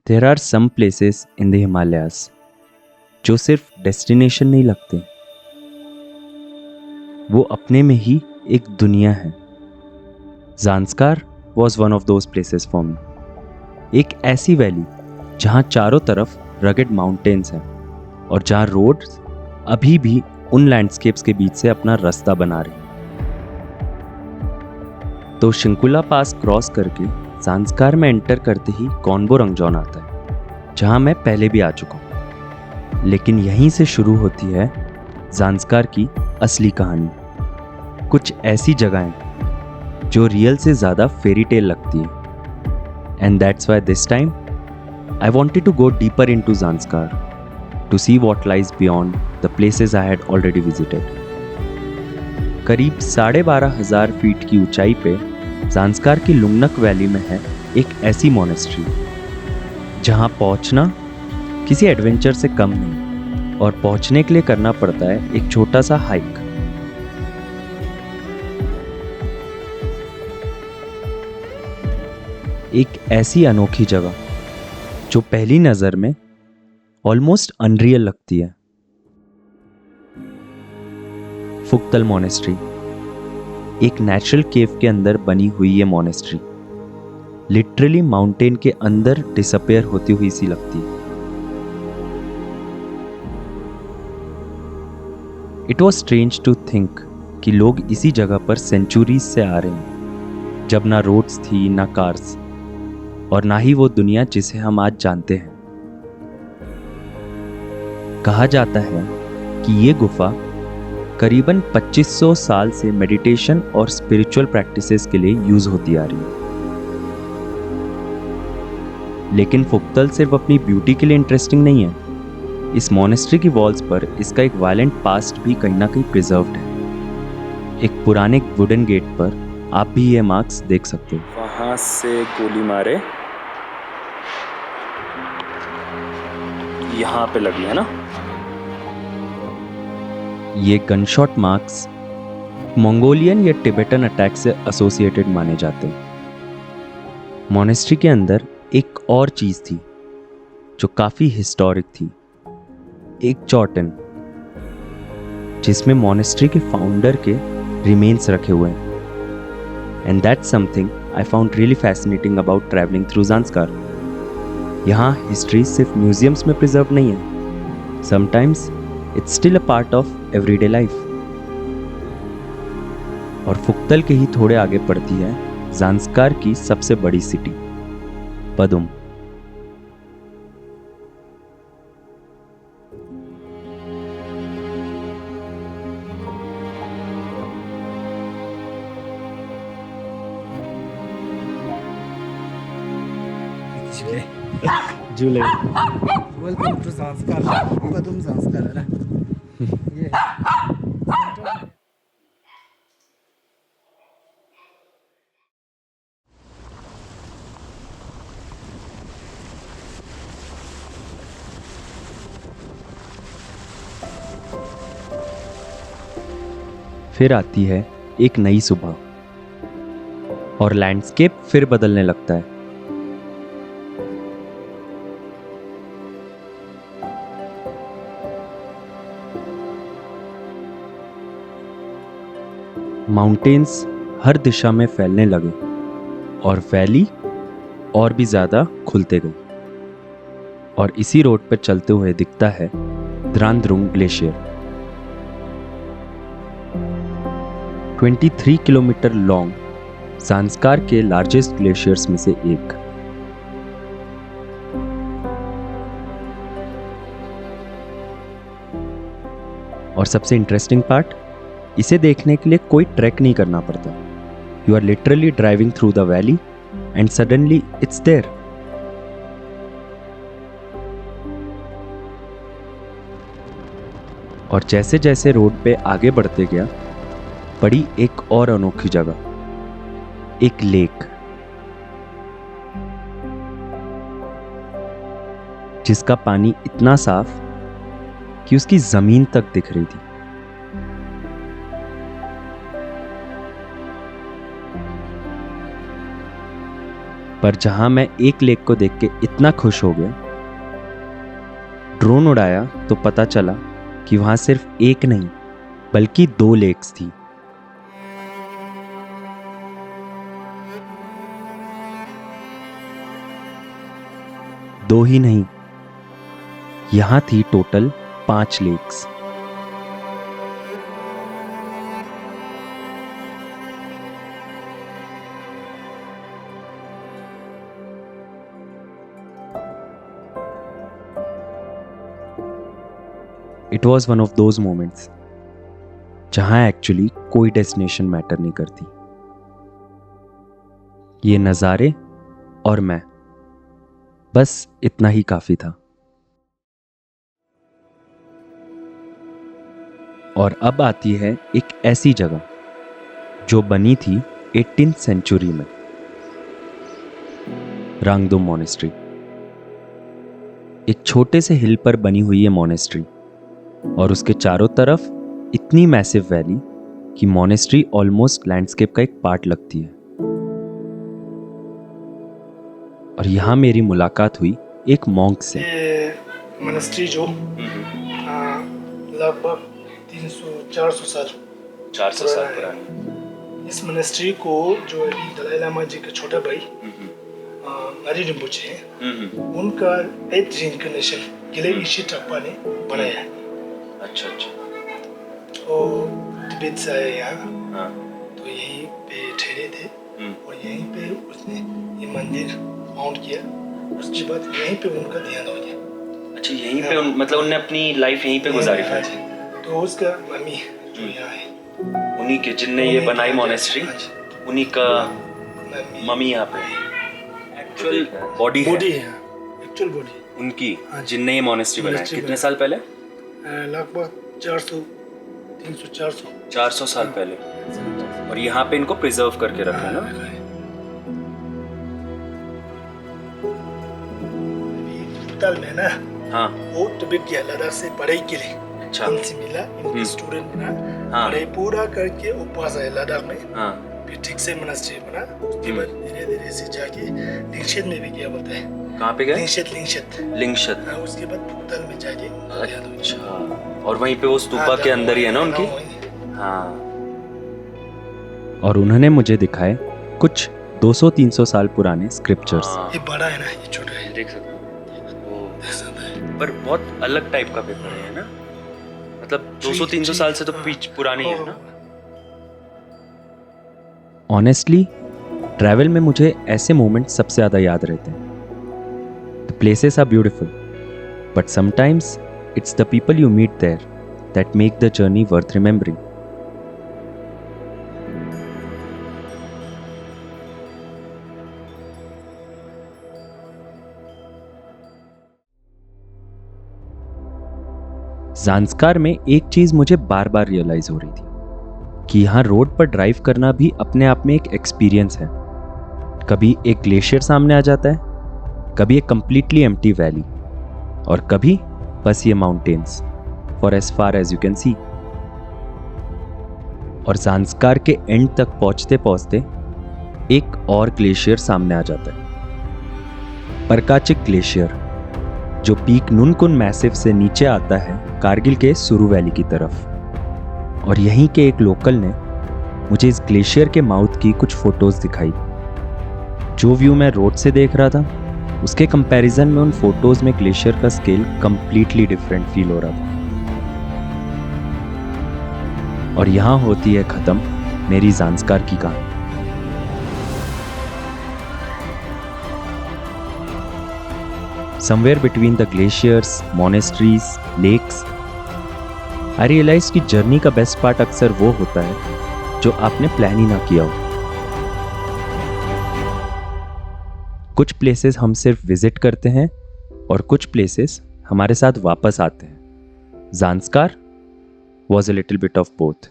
There are some places in the Himalayas जो सिर्फ destination नहीं लगते, वो अपने में ही एक दुनिया है। Zanskar was one of those places for me. एक ऐसी वैली जहाँ चारों तरफ रगेड माउंटेन्स हैं और जहाँ रोड्स अभी भी उन लैंडस्केप्स के बीच से अपना रास्ता बना रहे हैं। तो शिंकुला पास क्रॉस करके ज़ांस्कार में एंटर करते ही कॉन्बो रंगजौन आता है, जहाँ मैं पहले भी आ चुका हूँ। लेकिन यहीं से शुरू होती है ज़ांस्कार की असली कहानी। कुछ ऐसी जगहें जो रियल से ज़्यादा फेरी टेल लगती है। And that's why this time I wanted to go deeper into Zanskar to see what lies beyond the places I had already visited. करीब 12,500 फीट की ऊंचाई पे ज़ांस्कार की लुंगनक वैली में है एक ऐसी मोनेस्ट्री जहां पहुंचना किसी एडवेंचर से कम नहीं, और पहुंचने के लिए करना पड़ता है एक छोटा सा हाइक। एक ऐसी अनोखी जगह जो पहली नज़र में ऑलमोस्ट अनरियल लगती है। फुक्तल मोनेस्ट्री, एक नेचुरल केव के अंदर बनी हुई ये मोनेस्ट्री लिटरली माउंटेन के अंदर डिसअपेयर होती हुई सी लगती है। It was strange to think कि लोग इसी जगह पर सेंचुरीज से आ रहे हैं, जब ना रोड्स थी ना कार्स, और ना ही वो दुनिया जिसे हम आज जानते हैं। कहा जाता है कि ये गुफा करीबन 2500 साल से मेडिटेशन और स्पिरिचुअल प्रैक्टिसेस के लिए यूज होती आ रही है। लेकिन फुक्तल सिर्फ अपनी ब्यूटी के लिए इंटरेस्टिंग नहीं है। इस मोनेस्ट्री की वॉल्स पर इसका एक वायलेंट पास्ट भी कहीं ना कहीं प्रिजर्व्ड है। एक पुराने वुडन गेट पर आप भी ये मार्क्स देख सकते हो। वहां से गोली मारे यहाँ पे लगी है ना। ये गनशॉट मार्क्स मंगोलियन या टिबेटन अटैक से एसोसिएटेड माने जाते हैं। मोनेस्ट्री के अंदर एक और चीज थी जो काफी हिस्टोरिक थी, एक चौटन जिसमें मोनेस्ट्री के फाउंडर के रिमेन्स रखे हुए हैं। And that's something I found really fascinating about travelling through Zanskar. यहाँ हिस्ट्री सिर्फ म्यूजियम्स में प्रिजर्व नहीं है, sometimes it's still a part of everyday life. और फुक्तल के ही थोड़े आगे पड़ती है ज़ांस्कार की सबसे बड़ी सिटी पदुम। झूले वेलकम टू ज़ांस्कार, पदुम ज़ांस्कार है ना ये। फिर आती है एक नई सुबह और लैंडस्केप फिर बदलने लगता है। माउंटेन्स हर दिशा में फैलने लगे और वैली और भी ज़्यादा खुलते गई, और इसी रोड पर चलते हुए दिखता है द्रांद्रुंग ग्लेशियर। 23 किलोमीटर लॉन्ग ज़ांस्कार के लार्जेस्ट ग्लेशियर्स में से एक। और सबसे इंटरेस्टिंग पार्ट, इसे देखने के लिए कोई ट्रैक नहीं करना पड़ता। You are literally driving through the valley and suddenly it's there. और जैसे जैसे रोड पे आगे बढ़ते गया, पड़ी एक और अनोखी जगह, एक लेक जिसका पानी इतना साफ कि उसकी जमीन तक दिख रही थी। पर जहां मैं एक लेक को देख के इतना खुश हो गया, ड्रोन उड़ाया तो पता चला कि वहां सिर्फ एक नहीं बल्कि 2 लेक्स थी। दो ही नहीं, यहां थी total 5 lakes. It was one of those moments जहां एक्चुअली कोई डेस्टिनेशन मैटर नहीं करती। ये नज़ारे और मैं, बस इतना ही काफी था। और अब आती है एक ऐसी जगह जो बनी थी 18th सेंचुरी में, रांगदुम मॉनेस्ट्री। एक छोटे से हिल पर बनी हुई है मॉनेस्ट्री, और उसके चारों तरफ इतनी मैसिव वैली कि मॉनेस्ट्री ऑलमोस्ट लैंडस्केप का एक पार्ट लगती है। और यहाँ मेरी मुलाकात हुई एक मॉन्क से। ये मॉनेस्ट्री जो लगभग 300-400 साल पुरानी। इस मॉनेस्ट्री को जो दलाई लामा जी के छोटा भाई नारी रिम्पोचे हैं, उनका 8th रीइंकार्नेशन गिले इशी टप्पा ने बनाया है। अच्छा अच्छा। तो तिब्बत से आए यहाँ, तो यहीं पे ठहरे थे और यहीं पे उसने ये मंदिर फाउंड किया। उसके बाद यहीं पे उनका ध्यान हो गया। अच्छा, यहीं पे मतलब उन्होंने अपनी लाइफ यहीं पे गुजारी थी। तो उसका मम्मी जो यहाँ है, उन्हीं के जिनने ये बनाई मॉनेस्ट्री, उन्हीं का मम्मी यहाँ पे एक्चुअल बॉडी है, एक्चुअल बॉडी उनकी, जिनने ये मॉनेस्ट्री बनाई। कितने साल पहले? लगभग 400 साल पहले। और यहाँ पे इनको प्रिजर्व करके रखा है ना। तल में ना, हाँ, वो तिब्बत गया लद्दाख से पढ़ाई के लिए। अच्छा, उनसे मिला, इनके स्टूडेंट बना, पढ़ाई पूरा करके वो पास आए लद्दाख में। हाँ, फिर ठीक से मॉनेस्ट्री बना। उसके बाद धीरे धीरे से जाके लिंगशेत में भी गया बोलते हैं। कहाँ पे गए? लिंगशेत। हाँ, उसके बाद पुक्तल में जाके। अच्छा, और वहीं पे वो स्तूपा के अंदर ही है ना उनकी। हाँ। और उन्होंने मुझे दिखाए कुछ 200-300 साल पुराने स्क्रिप्चर्स। ये बड़ा है ना, ये छोटा है, देख सकते हो। पर बहुत अलग टाइप का पेपर है ना, मतलब 200-300 साल से तो पुरानी है ना। ऑनेस्टली ट्रैवल में मुझे ऐसे मोमेंट सबसे ज़्यादा याद रहते हैं। The places are beautiful, but sometimes it's the people you meet there that make the journey worth remembering. Zanskar में एक चीज़ मुझे बार बार रियलाइज़ हो रही थी कि यहाँ रोड पर ड्राइव करना भी अपने आप में एक एक्सपीरियंस है। कभी एक ग्लेशियर सामने आ जाता है, कभी एक कंप्लीटली एम्प्टी वैली, और कभी बस ये mountains for as far as you can see. और ज़ांस्कार के एंड तक पहुँचते पहुँचते एक और ग्लेशियर सामने आ जाता है, परकाचिक ग्लेशियर, जो पीक नुनकुन मैसिव से नीचे आता है कारगिल के सुरू वैली की तरफ। और यहीं के एक लोकल ने मुझे इस ग्लेशियर के माउथ की कुछ फोटोज दिखाई। जो व्यू मैं रोड से देख रहा था, उसके कंपैरिजन में उन फोटोज में ग्लेशियर का स्केल कंप्लीटली डिफरेंट फील हो रहा था। और यहाँ होती है खत्म मेरी ज़ांस्कार की कहानी। Somewhere between the glaciers, monasteries, lakes, I realized कि जर्नी का बेस्ट पार्ट अक्सर वो होता है जो आपने प्लान ही ना किया हो। कुछ प्लेसेस हम सिर्फ विजिट करते हैं और कुछ प्लेसेस हमारे साथ वापस आते हैं। Zanskar was a little bit of both.